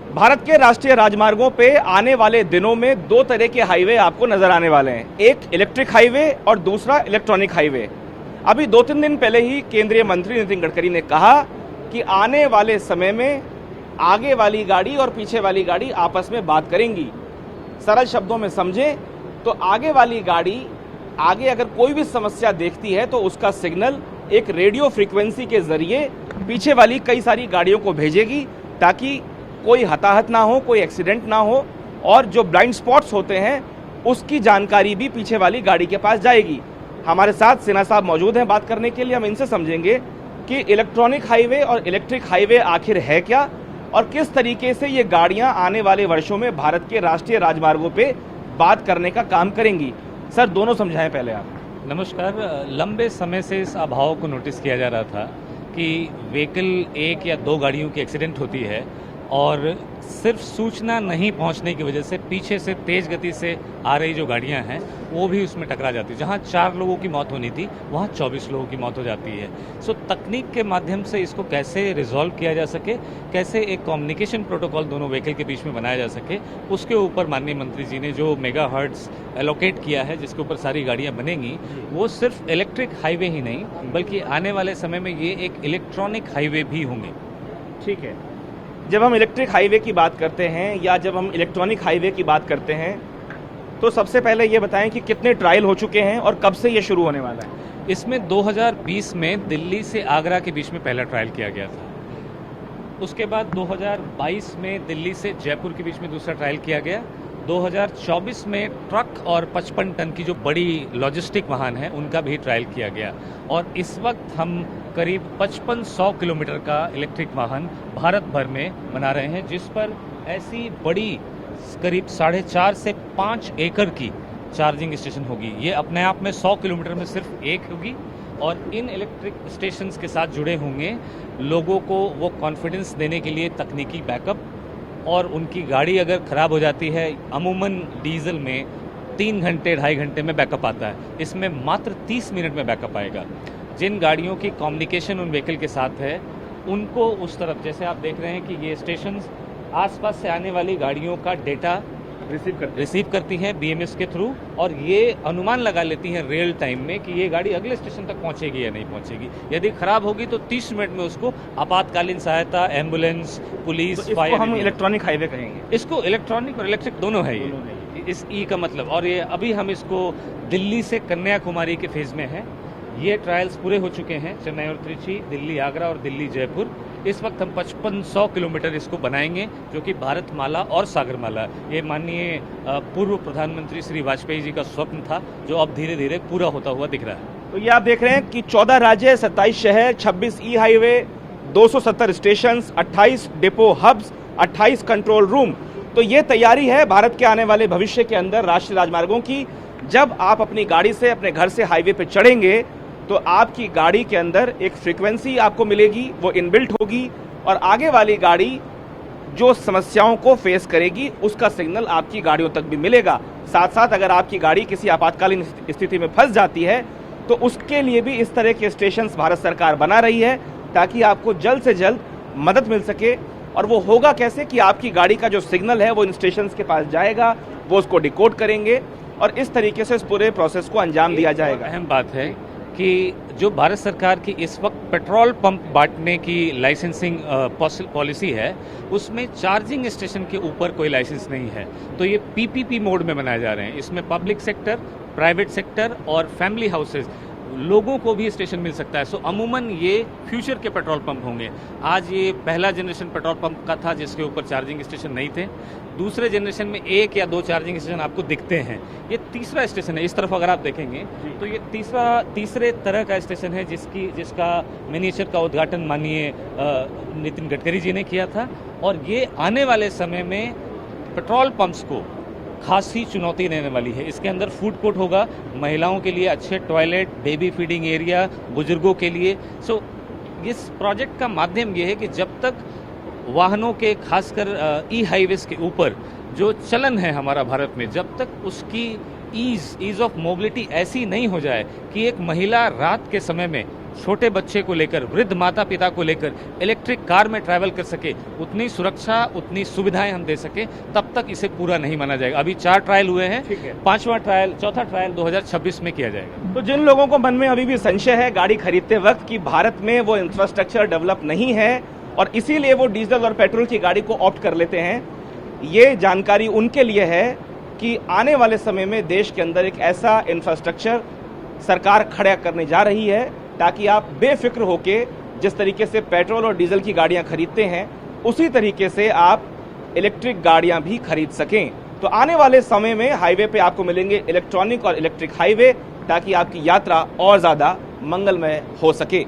भारत के राष्ट्रीय राजमार्गों पे आने वाले दिनों में दो तरह के हाईवे आपको नजर आने वाले हैं, एक इलेक्ट्रिक हाईवे और दूसरा इलेक्ट्रॉनिक हाईवे। अभी 2-3 दिन पहले ही केंद्रीय मंत्री नितिन गडकरी ने कहा कि आने वाले समय में आगे वाली गाड़ी और पीछे वाली गाड़ी आपस में बात करेंगी। सरल शब्दों में समझें तो आगे वाली गाड़ी आगे अगर कोई भी समस्या देखती है तो उसका सिग्नल एक रेडियो फ्रीक्वेंसी के जरिए पीछे वाली कई सारी गाड़ियों को भेजेगी, ताकि कोई हताहत ना हो, कोई एक्सीडेंट ना हो, और जो ब्लाइंड स्पॉट्स होते हैं उसकी जानकारी भी पीछे वाली गाड़ी के पास जाएगी। हमारे साथ सिन्हा साहब मौजूद हैं बात करने के लिए। हम इनसे समझेंगे कि इलेक्ट्रॉनिक हाईवे और इलेक्ट्रिक हाईवे आखिर है क्या और किस तरीके से ये गाड़ियां आने वाले वर्षों में भारत के राष्ट्रीय राजमार्गों पे बात करने का काम करेंगी। सर, दोनों समझाएं पहले आप। नमस्कार। लंबे समय से इस अभाव को नोटिस किया जा रहा था कि व्हीकल एक या दो गाड़ियों की एक्सीडेंट होती है और सिर्फ सूचना नहीं पहुंचने की वजह से पीछे से तेज गति से आ रही जो गाड़ियां हैं वो भी उसमें टकरा जाती है। जहां 4 लोगों की मौत होनी थी वहां 24 लोगों की मौत हो जाती है। सो तकनीक के माध्यम से इसको कैसे रिजॉल्व किया जा सके, कैसे एक कम्युनिकेशन प्रोटोकॉल दोनों व्हीकल के बीच में बनाया जा सके, उसके ऊपर माननीय मंत्री जी ने जो मेगा हर्ट्ज एलोकेट किया है जिसके ऊपर सारी गाड़ियां बनेंगी, वो सिर्फ इलेक्ट्रिक हाईवे ही नहीं बल्कि आने वाले समय में ये एक इलेक्ट्रॉनिक हाईवे भी होंगे। ठीक है, जब हम इलेक्ट्रिक हाईवे की बात करते हैं या जब हम इलेक्ट्रॉनिक हाईवे की बात करते हैं तो सबसे पहले ये बताएं कि कितने ट्रायल हो चुके हैं और कब से ये शुरू होने वाला है। इसमें 2020 में दिल्ली से आगरा के बीच में पहला ट्रायल किया गया था। उसके बाद 2022 में दिल्ली से जयपुर के बीच में दूसरा ट्रायल किया गया। 2024 में ट्रक और 55 टन की जो बड़ी लॉजिस्टिक वाहन है उनका भी ट्रायल किया गया। और इस वक्त हम करीब 5500 किलोमीटर का इलेक्ट्रिक वाहन भारत भर में बना रहे हैं, जिस पर ऐसी बड़ी करीब 4.5 से 5 एकड़ की चार्जिंग स्टेशन होगी। ये अपने आप में 100 किलोमीटर में सिर्फ एक होगी और इन इलेक्ट्रिक स्टेशंस के साथ जुड़े होंगे लोगों को वो कॉन्फिडेंस देने के लिए तकनीकी बैकअप, और उनकी गाड़ी अगर ख़राब हो जाती है, अमूमन डीजल में 3 घंटे 2.5 घंटे में बैकअप आता है, इसमें मात्र 30 मिनट में बैकअप आएगा। जिन गाड़ियों की कम्युनिकेशन उन व्हीकल के साथ है उनको उस तरफ, जैसे आप देख रहे हैं कि ये स्टेशंस आसपास से आने वाली गाड़ियों का डेटा रिसीव करती हैं बीएमएस के थ्रू, और ये अनुमान लगा लेती हैं रियल टाइम में कि ये गाड़ी अगले स्टेशन तक पहुंचेगी या नहीं पहुंचेगी। यदि खराब होगी तो 30 मिनट में उसको आपातकालीन सहायता, एम्बुलेंस, पुलिस, तो फायर, हम इलेक्ट्रॉनिक हाईवे कहेंगे। इसको इलेक्ट्रॉनिक और इलेक्ट्रिक दोनों है ये इस ई का मतलब। और ये अभी हम इसको दिल्ली से कन्याकुमारी के फेज में है। ये ट्रायल्स पूरे हो चुके हैं, चेन्नई और त्रिची, दिल्ली आगरा और दिल्ली जयपुर। इस वक्त हम 5500 किलोमीटर इसको बनाएंगे, जो कि भारतमाला और सागरमाला, ये माननीय पूर्व प्रधानमंत्री श्री वाजपेयी जी का स्वप्न था, जो अब धीरे धीरे पूरा होता हुआ दिख रहा है। तो ये आप देख रहे हैं कि 14 राज्य, 27 शहर, 26 e highway, 270 station, 28 depot hubs, 28 control room. तो ये तैयारी है भारत के आने वाले भविष्य के अंदर राष्ट्रीय राजमार्गों की। जब आप अपनी गाड़ी से अपने घर से हाईवे पे चढ़ेंगे तो आपकी गाड़ी के अंदर एक फ्रीक्वेंसी आपको मिलेगी, वो इनबिल्ट होगी, और आगे वाली गाड़ी जो समस्याओं को फेस करेगी उसका सिग्नल आपकी गाड़ियों तक भी मिलेगा। साथ साथ अगर आपकी गाड़ी किसी आपातकालीन स्थिति में फंस जाती है तो उसके लिए भी इस तरह के स्टेशंस भारत सरकार बना रही है, ताकि आपको जल्द से जल्द मदद मिल सके। और वो होगा कैसे कि आपकी गाड़ी का जो सिग्नल है वो इन स्टेशंस के पास जाएगा, वो उसको डिकोड करेंगे और इस तरीके से इस पूरे प्रोसेस को अंजाम दिया जाएगा। अहम बात है कि जो भारत सरकार की इस वक्त पेट्रोल पंप बांटने की लाइसेंसिंग पॉलिसी है, उसमें चार्जिंग स्टेशन के ऊपर कोई लाइसेंस नहीं है। तो ये पीपीपी मोड में बनाए जा रहे हैं। इसमें पब्लिक सेक्टर, प्राइवेट सेक्टर और फैमिली हाउसेज लोगों को भी स्टेशन मिल सकता है। सो अमूमन ये फ्यूचर के पेट्रोल पंप होंगे। आज ये पहला जनरेशन पेट्रोल पंप का था जिसके ऊपर चार्जिंग स्टेशन नहीं थे। दूसरे जनरेशन में 1 या 2 चार्जिंग स्टेशन आपको दिखते हैं। ये तीसरा स्टेशन है। इस तरफ अगर आप देखेंगे तो ये तीसरे तरह का स्टेशन है जिसका मिनिएचर का उद्घाटन माननीय नितिन गडकरी जी ने किया था। और ये आने वाले समय में पेट्रोल पंप्स को खासी चुनौती देने वाली है। इसके अंदर फूड कोर्ट होगा, महिलाओं के लिए अच्छे टॉयलेट, बेबी फीडिंग एरिया, बुजुर्गों के लिए। सो इस प्रोजेक्ट का माध्यम ये है कि जब तक वाहनों के खासकर ई हाईवेज के ऊपर जो चलन है हमारा भारत में, जब तक उसकी ईज ऑफ मोबिलिटी ऐसी नहीं हो जाए कि एक महिला रात के समय में छोटे बच्चे को लेकर, वृद्ध माता पिता को लेकर इलेक्ट्रिक कार में ट्रैवल कर सके, उतनी सुरक्षा, उतनी सुविधाएं हम दे सके, तब तक इसे पूरा नहीं माना जाएगा। अभी 4 ट्रायल हुए हैं, ठीक है। 5वां ट्रायल, चौथा ट्रायल 2026 में किया जाएगा। तो जिन लोगों को मन में अभी भी संशय है गाड़ी खरीदते वक्त कि भारत में वो इंफ्रास्ट्रक्चर डेवलप नहीं है और इसीलिए वो डीजल और पेट्रोल की गाड़ी को ऑप्ट कर लेते हैं, ये जानकारी उनके लिए है कि आने वाले समय में देश के अंदर एक ऐसा इंफ्रास्ट्रक्चर सरकार खड़ा करने जा रही है ताकि आप बेफिक्र होके जिस तरीके से पेट्रोल और डीजल की गाड़ियां खरीदते हैं उसी तरीके से आप इलेक्ट्रिक गाड़ियां भी खरीद सकें। तो आने वाले समय में हाईवे पे आपको मिलेंगे इलेक्ट्रॉनिक और इलेक्ट्रिक हाईवे ताकि आपकी यात्रा और ज़्यादा मंगलमय हो सके।